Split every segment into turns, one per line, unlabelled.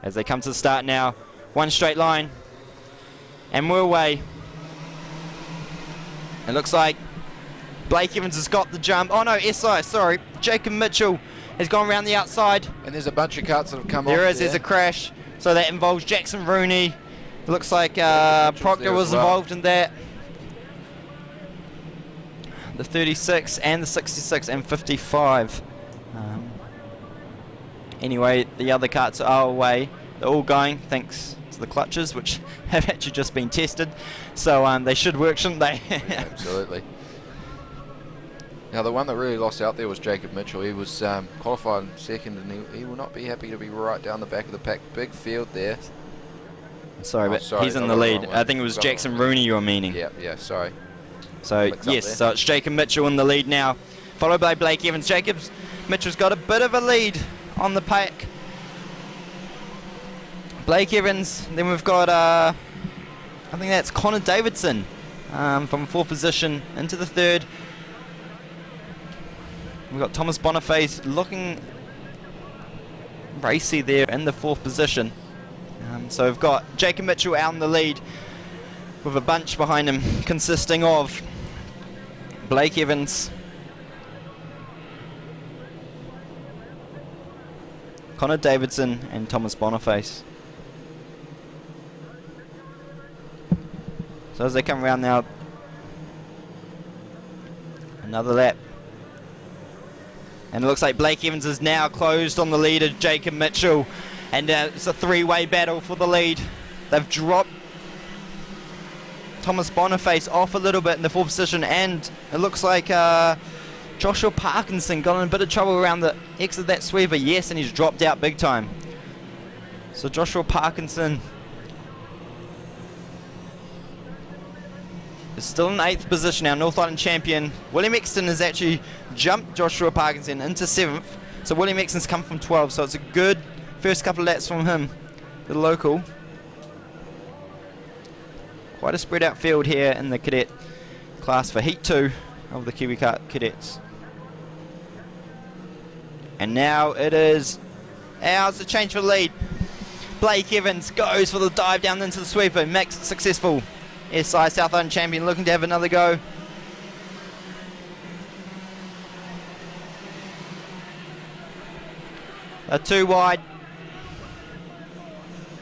as they come to the start now. One straight line, and we're away. It looks like Blake Evans has got the jump. Oh no, SI, sorry. Jacob Mitchell has gone around the outside.
And there's a bunch of carts that have come off.
There's a crash. So that involves Jackson Rooney. It looks like Proctor was involved in that. The 36 and the 66 and 55. Anyway, the other carts are away. They're all going thanks to the clutches, which have actually just been tested. So they should work, shouldn't they?
Absolutely. Now the one that really lost out there was Jacob Mitchell. He was qualified second, and he will not be happy to be right down the back of the pack. Big field there.
Sorry, he's in the lead. I think it was Jackson Rooney you were meaning.
Yeah, sorry.
So yes, so it's Jacob Mitchell in the lead now, followed by Blake Evans. Mitchell's got a bit of a lead on the pack. Blake Evans, then we've got I think that's Connor Davidson from fourth position into the third. We've got Thomas Boniface looking racy there in the fourth position. So we've got Jacob Mitchell out in the lead with a bunch behind him consisting of Blake Evans, Connor Davidson and Thomas Boniface. So as they come around now, another lap. And it looks like Blake Evans is now closed on the leader, Jacob Mitchell. And it's a three-way battle for the lead. They've dropped Thomas Boniface off a little bit in the fourth position, and it looks like Joshua Parkinson got in a bit of trouble around the exit of that sweeper. Yes, and he's dropped out big time. So Joshua Parkinson is still in 8th position now, North Island champion. William Exton has actually jumped Joshua Parkinson into 7th. So William Exton's come from 12, so it's a good first couple of laps from him, the local. Quite a spread out field here in the cadet class for Heat 2 of the Kiwi Kart cadets. And now it's a change for the lead. Blake Evans goes for the dive down into the sweeper, makes it successful. SI South Island champion looking to have another go. Too wide.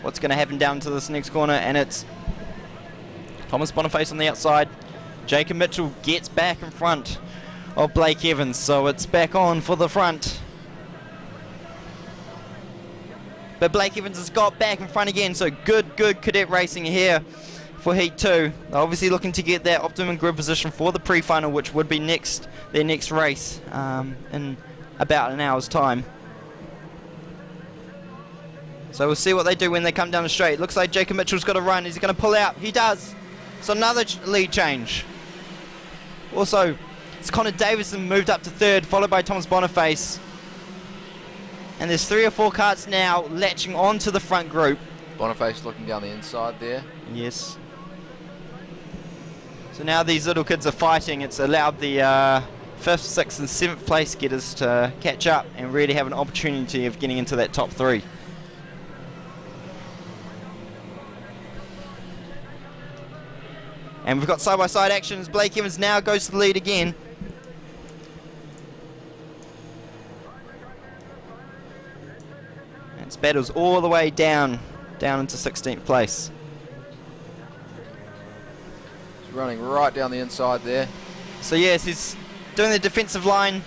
What's going to happen down to this next corner? And it's Thomas Boniface on the outside. Jacob Mitchell gets back in front of Blake Evans, so it's back on for the front. But Blake Evans has got back in front again, so good cadet racing here for Heat 2. They're obviously looking to get that optimum grid position for the pre-final, which would be their next race in about an hour's time. So we'll see what they do when they come down the straight. Looks like Jacob Mitchell's got a run. Is he going to pull out? He does. So another lead change. Also, it's Connor Davidson moved up to 3rd, followed by Thomas Boniface. And there's 3 or 4 carts now latching onto the front group.
Boniface looking down the inside there.
Yes. So now these little kids are fighting. It's allowed the 5th, 6th and 7th place getters to catch up and really have an opportunity of getting into that top 3. And we've got side-by-side actions. Blake Evans now goes to the lead again. And it's battles all the way down into 16th place.
He's running right down the inside there.
So yes, he's doing the defensive line,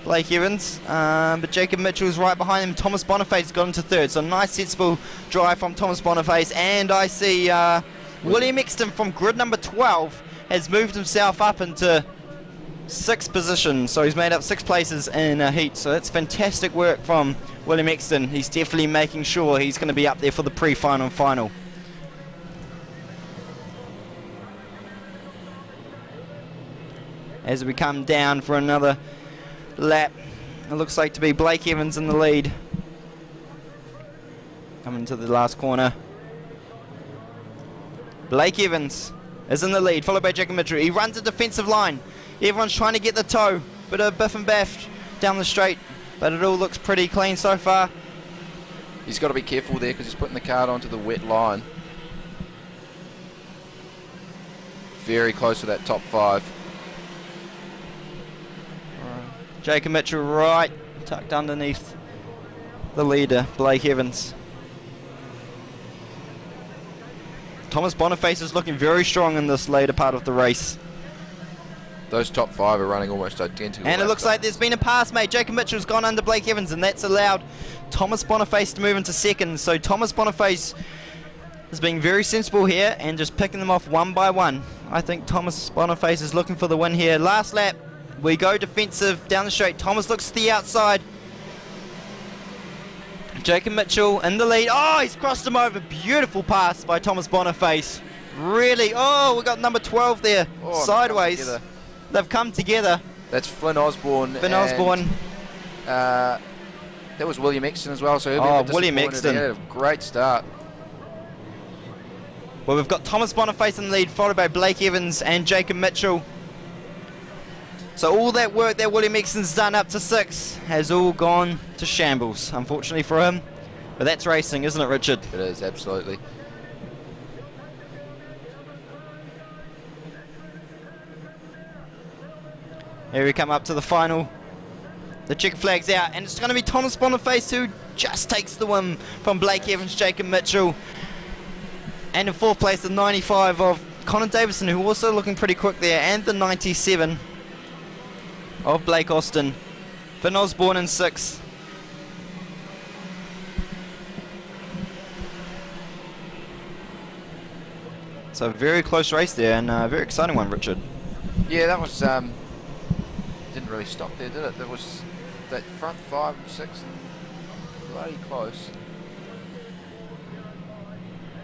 Blake Evans. But Jacob Mitchell's right behind him. Thomas Boniface got into 3rd. So nice sensible drive from Thomas Boniface. And I see William Exton from grid number 12 has moved himself up into 6th position, so he's made up 6 places in a heat, so that's fantastic work from William Exton. He's definitely making sure he's going to be up there for the pre-final and final. As we come down for another lap, it looks like to be Blake Evans in the lead. Coming to the last corner. Blake Evans is in the lead, followed by Jacob Mitchell. He runs a defensive line. Everyone's trying to get the toe. Bit of biff and baff down the straight, but it all looks pretty clean so far.
He's got to be careful there because he's putting the card onto the wet line. Very close to that top 5.
Jacob Mitchell right tucked underneath the leader, Blake Evans. Thomas Boniface is looking very strong in this later part of the race.
Those top 5 are running almost identical.
And it looks like there's been a pass made. Jacob Mitchell's gone under Blake Evans, and that's allowed Thomas Boniface to move into second. So Thomas Boniface is being very sensible here and just picking them off one by one. I think Thomas Boniface is looking for the win here. Last lap, we go defensive down the straight. Thomas looks to the outside. Jacob Mitchell in the lead. Oh, he's crossed him over. Beautiful pass by Thomas Boniface. Really, oh, we got number 12 there, sideways. They've come together.
That's Flynn Osborne.
Flynn Osborne.
That was William Exton as well. So he'll be a bit
William
disappointed.
Exton.
He had a great start.
Well, we've got Thomas Boniface in the lead, followed by Blake Evans and Jacob Mitchell. So all that work that William Exton's done up to 6 has all gone to shambles, unfortunately for him. But that's racing, isn't it, Richard?
It is, absolutely.
Here we come up to the final. The checker flag's out, and it's going to be Thomas Boniface who just takes the win from Blake Evans, Jacob Mitchell. And in 4th place, the 95 of Connor Davison, who also looking pretty quick there, and the 97 of Blake Austin. Finn Osborne in 6th. So a very close race there, and a very exciting one, Richard.
Yeah, that was... didn't really stop there, did it? There was that front 5 and 6 and bloody close.